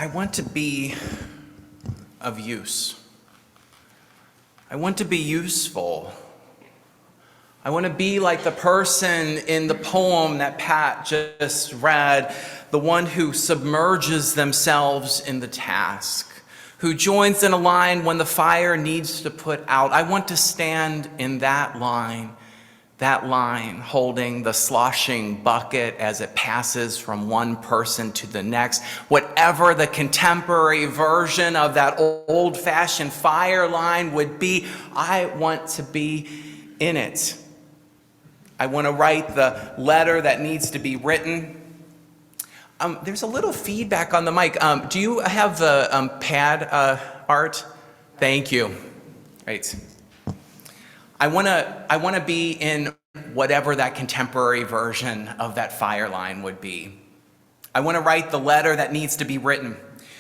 I want to be of use. I want to be useful. I want to be like the person in the poem that Pat just read, the one who submerges themselves in the task, who joins in a line when the fire needs to put out. I want to stand in that line holding the sloshing bucket as it passes from one person to the next. Whatever the contemporary version of that old-fashioned fire line would be, I want to be in it. I want to write the letter that needs to be written. There's a little feedback on the mic. Do you have the pad art? Thank you. Right. I want to be in whatever that contemporary version of that fire line would be. I want to write the letter that needs to be written,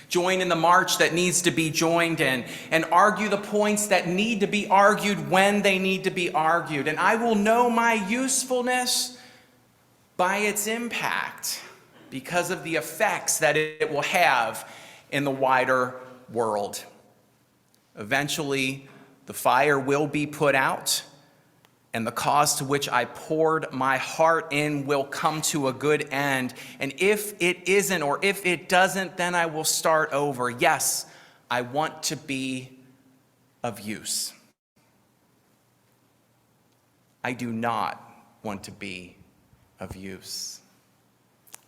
join in the march that needs to be joined in, and argue the points that need to be argued when they need to be argued. And I will know my usefulness by its impact because of the effects that it will have in the wider world. Eventually, the fire will be put out, and the cause to which I poured my heart in will come to a good end. And if it isn't, or if it doesn't, then I will start over. Yes, I want to be of use. I do not want to be of use.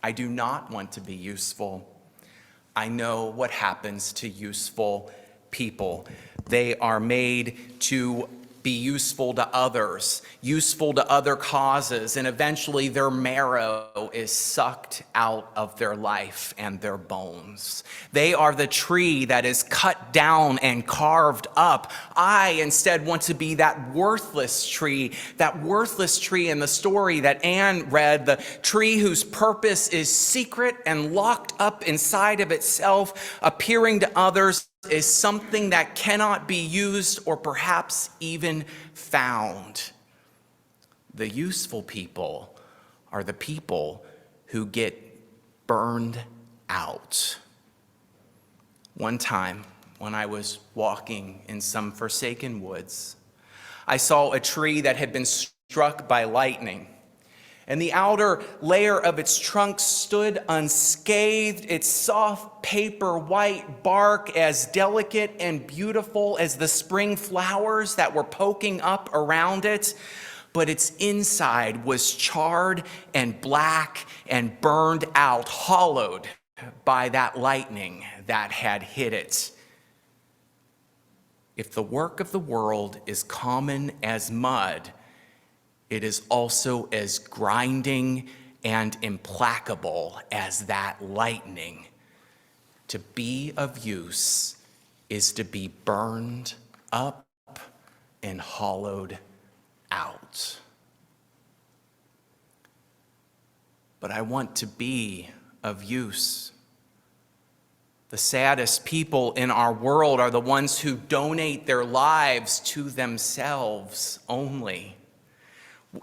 I do not want to be useful. I know what happens to useful people. They are made to be useful to others, useful to other causes, and eventually their marrow is sucked out of their life and their bones. They are the tree that is cut down and carved up. I instead want to be that worthless tree in the story that Anne read, the tree whose purpose is secret and locked up inside of itself, appearing to others is something that cannot be used or perhaps even found. The useful people are the people who get burned out. One time when I was walking in some forsaken woods, I saw a tree that had been struck by lightning, and the outer layer of its trunk stood unscathed, its soft paper white bark as delicate and beautiful as the spring flowers that were poking up around it, but its inside was charred and black and burned out, hollowed by that lightning that had hit it. If the work of the world is common as mud, it is also as grinding and implacable as that lightning. To be of use is to be burned up and hollowed out. But I want to be of use. The saddest people in our world are the ones who donate their lives to themselves only.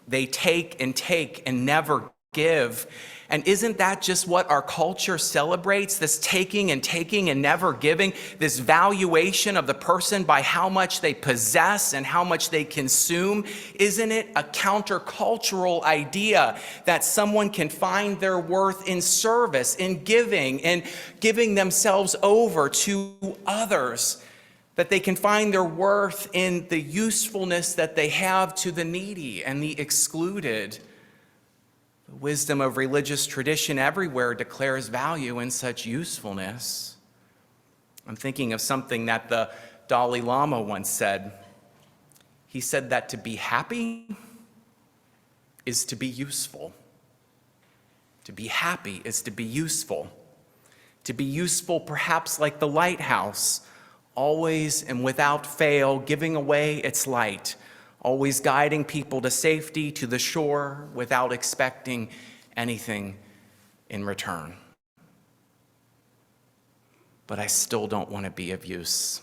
They take and never give. And isn't that just what our culture celebrates? This taking and never giving, this valuation of the person by how much they possess and how much they consume. Isn't it a countercultural idea that someone can find their worth in service, in giving, and giving themselves over to others? That they can find their worth in the usefulness that they have to the needy and the excluded. The wisdom of religious tradition everywhere declares value in such usefulness. I'm thinking of something that the Dalai Lama once said. He said that to be happy is to be useful. To be happy is to be useful. To be useful perhaps like the lighthouse, always and without fail giving away its light, always guiding people to safety, to the shore, without expecting anything in return. But I still don't want to be of use.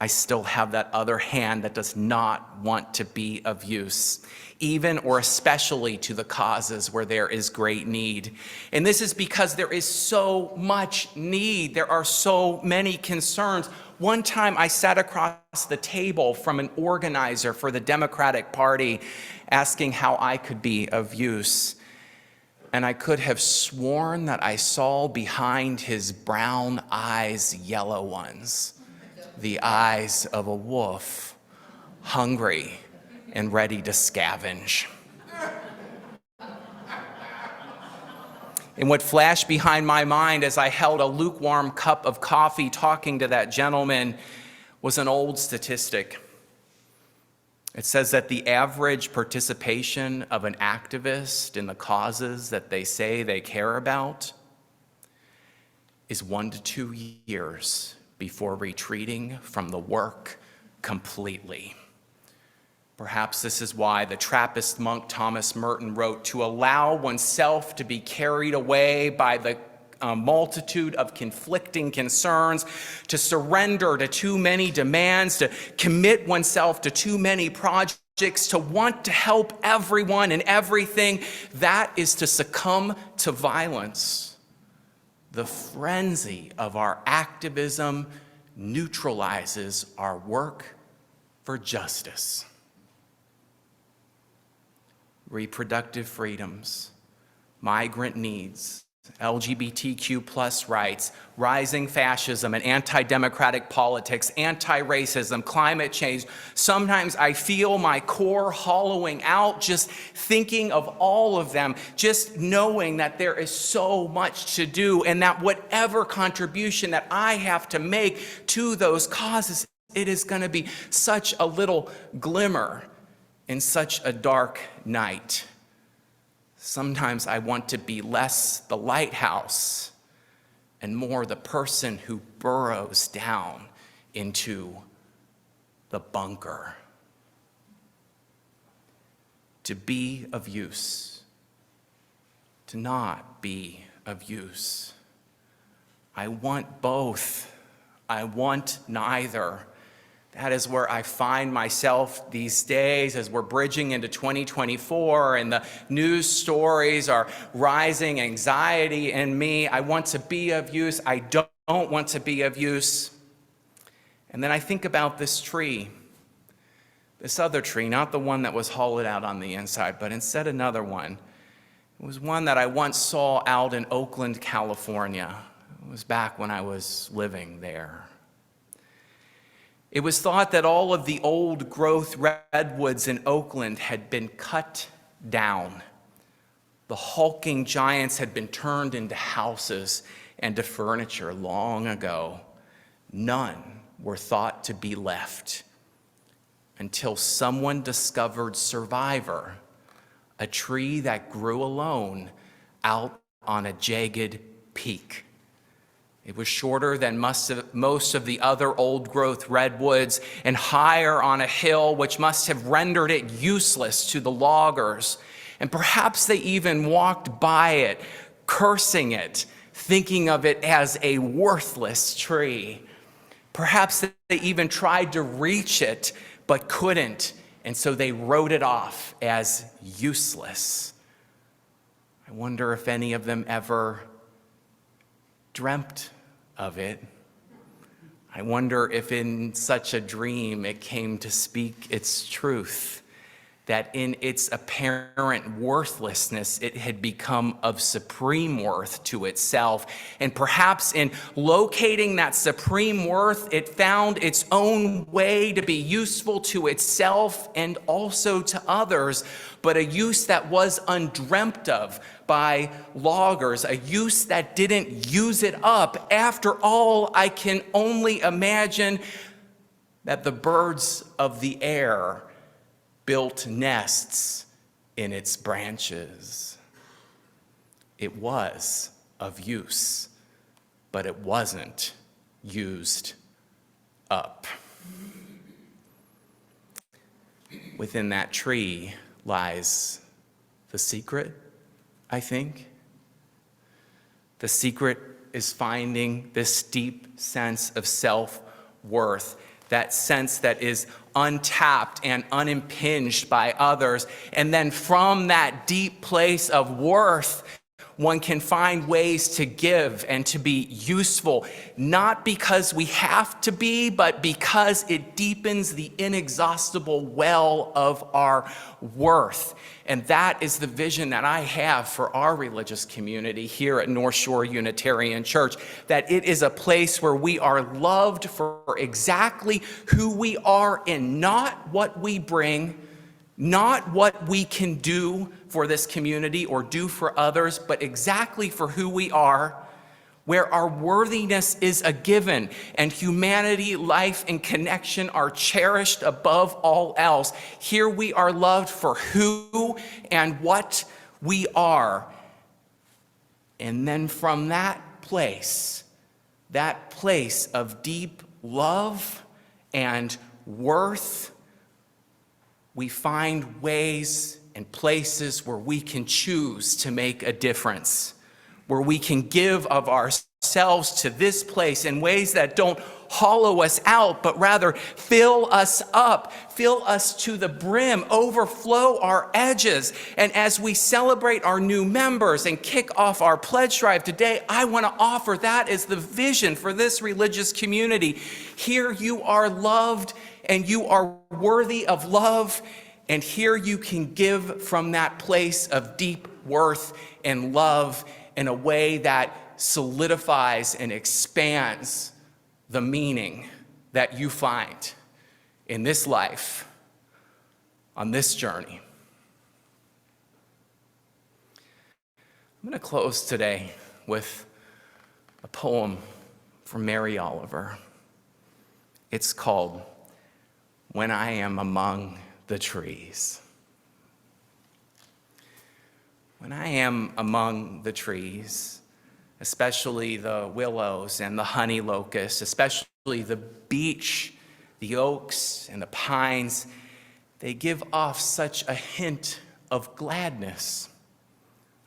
I still have that other hand that does not want to be of use, even or especially to the causes where there is great need. And this is because there is so much need. There are so many concerns. One time I sat across the table from an organizer for the Democratic Party asking how I could be of use. And I could have sworn that I saw behind his brown eyes yellow ones, the eyes of a wolf, hungry and ready to scavenge. And what flashed behind my mind as I held a lukewarm cup of coffee talking to that gentleman was an old statistic. It says that the average participation of an activist in the causes that they say they care about is 1 to 2 years before retreating from the work completely. Perhaps this is why the Trappist monk Thomas Merton wrote, "To allow oneself to be carried away by the multitude of conflicting concerns, to surrender to too many demands, to commit oneself to too many projects, to want to help everyone and everything, that is to succumb to violence. The frenzy of our activism neutralizes our work for justice." Reproductive freedoms, migrant needs, LGBTQ+ rights, rising fascism and anti-democratic politics, anti-racism, climate change. Sometimes I feel my core hollowing out just thinking of all of them, just knowing that there is so much to do and that whatever contribution that I have to make to those causes, it is going to be such a little glimmer in such a dark night. Sometimes I want to be less the lighthouse and more the person who burrows down into the bunker. To be of use, to not be of use. I want both. I want neither. That is where I find myself these days as we're bridging into 2024 and the news stories are rising anxiety in me. I want to be of use. I don't want to be of use. And then I think about this tree, this other tree, not the one that was hollowed out on the inside, but instead another one. It was one that I once saw out in Oakland, California. It was back when I was living there. It was thought that all of the old growth redwoods in Oakland had been cut down. The hulking giants had been turned into houses and to furniture long ago. None were thought to be left until someone discovered Survivor, a tree that grew alone out on a jagged peak. It was shorter than most of the other old-growth redwoods and higher on a hill, which must have rendered it useless to the loggers. And perhaps they even walked by it, cursing it, thinking of it as a worthless tree. Perhaps they even tried to reach it, but couldn't, and so they wrote it off as useless. I wonder if any of them ever dreamt of it. I wonder if in such a dream it came to speak its truth, that in its apparent worthlessness it had become of supreme worth to itself. And perhaps in locating that supreme worth, it found its own way to be useful to itself and also to others, but a use that was undreamt of by loggers, a use that didn't use it up. After all, I can only imagine that the birds of the air built nests in its branches. It was of use, but it wasn't used up. Within that tree lies the secret, I think. The secret is finding this deep sense of self-worth that sense that is untapped and unimpinged by others. And then from that deep place of worth, one can find ways to give and to be useful, not because we have to be, but because it deepens the inexhaustible well of our worth. And that is the vision that I have for our religious community here at North Shore Unitarian Church, that it is a place where we are loved for exactly who we are and not what we bring, not what we can do for this community or do for others, but exactly for who we are, where our worthiness is a given and humanity, life, and connection are cherished above all else. Here we are loved for who and what we are. And then from that place of deep love and worth, we find ways and places where we can choose to make a difference, where we can give of ourselves to this place in ways that don't hollow us out, but rather fill us up, fill us to the brim, overflow our edges. And as we celebrate our new members and kick off our pledge drive today, I want to offer that as the vision for this religious community. Here you are loved and you are worthy of love, and here you can give from that place of deep worth and love in a way that solidifies and expands the meaning that you find in this life, on this journey. I'm going to close today with a poem from Mary Oliver. It's called "When I Am Among the Trees." When I am among the trees, especially the willows and the honey locusts, especially the beech, the oaks, and the pines, they give off such a hint of gladness.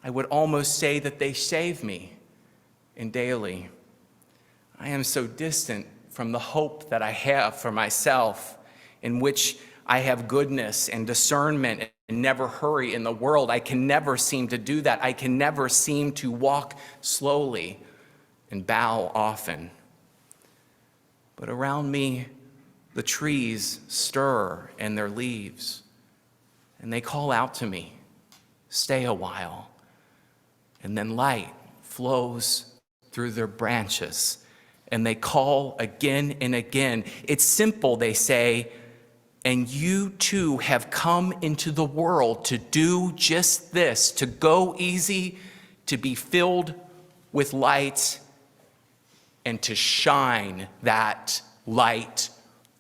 I would almost say that they save me in daily. I am so distant from the hope that I have for myself, in which I have goodness and discernment and never hurry in the world. I can never seem to do that. I can never seem to walk slowly and bow often. But around me, the trees stir in their leaves, and they call out to me, "Stay a while." And then light flows through their branches, and they call again and again. It's simple, they say, and you too have come into the world to do just this, to go easy, to be filled with light, and to shine that light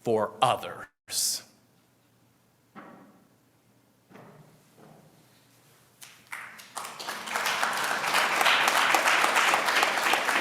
for others.